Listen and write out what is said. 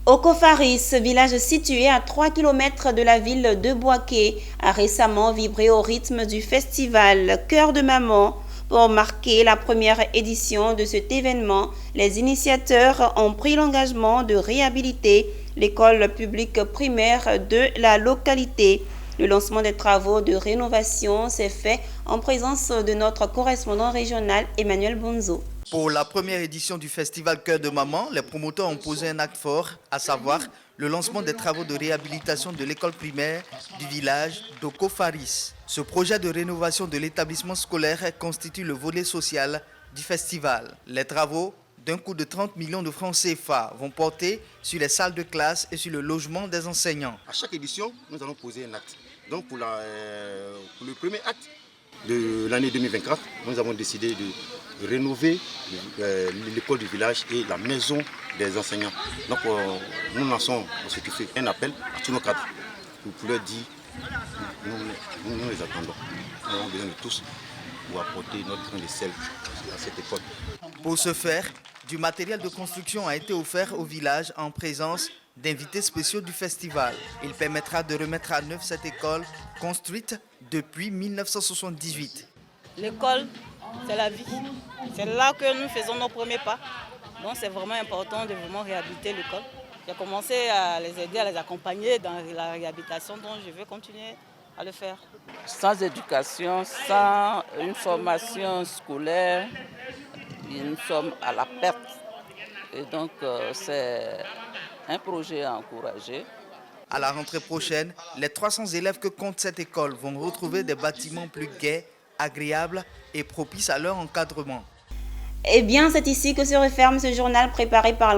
Okofaris, village situé à 3 km de la ville de Bouaké, a récemment vibré au rythme du festival Cœur de Maman. Pour marquer la première édition de cet événement, les initiateurs ont pris l'engagement de réhabiliter l'école publique primaire de la localité. Le lancement des travaux de rénovation s'est fait en présence de notre correspondant régional Emmanuel Bonzo. Pour la première édition du festival Cœur de Maman, les promoteurs ont posé un acte fort, à savoir le lancement des travaux de réhabilitation de l'école primaire du village d'Okofaris. Ce projet de rénovation de l'établissement scolaire constitue le volet social du festival. Les travaux, d'un coût de 30 millions de francs CFA, vont porter sur les salles de classe et sur le logement des enseignants. À chaque édition, nous allons poser un acte. Donc pour le premier acte de l'année 2024, nous avons décidé de rénover l'école du village et la maison des enseignants. Donc nous lançons ce qui fait un appel à tous nos cadres pour leur dire nous les attendons. Nous avons besoin de tous pour apporter notre grain de sel à cette école. Pour ce faire, du matériel de construction a été offert au village en présence d'invités spéciaux du festival. Il permettra de remettre à neuf cette école construite depuis 1978. L'école, c'est la vie. C'est là que nous faisons nos premiers pas. Donc c'est vraiment important de vraiment réhabiliter l'école. J'ai commencé à les aider, à les accompagner dans la réhabilitation, donc je veux continuer à le faire. Sans éducation, sans une formation scolaire, nous sommes à la perte. Et donc c'est un projet à encourager. À la rentrée prochaine, les 300 élèves que compte cette école vont retrouver des bâtiments plus gais, agréables et propices à leur encadrement. Eh bien, c'est ici que se referme ce journal préparé par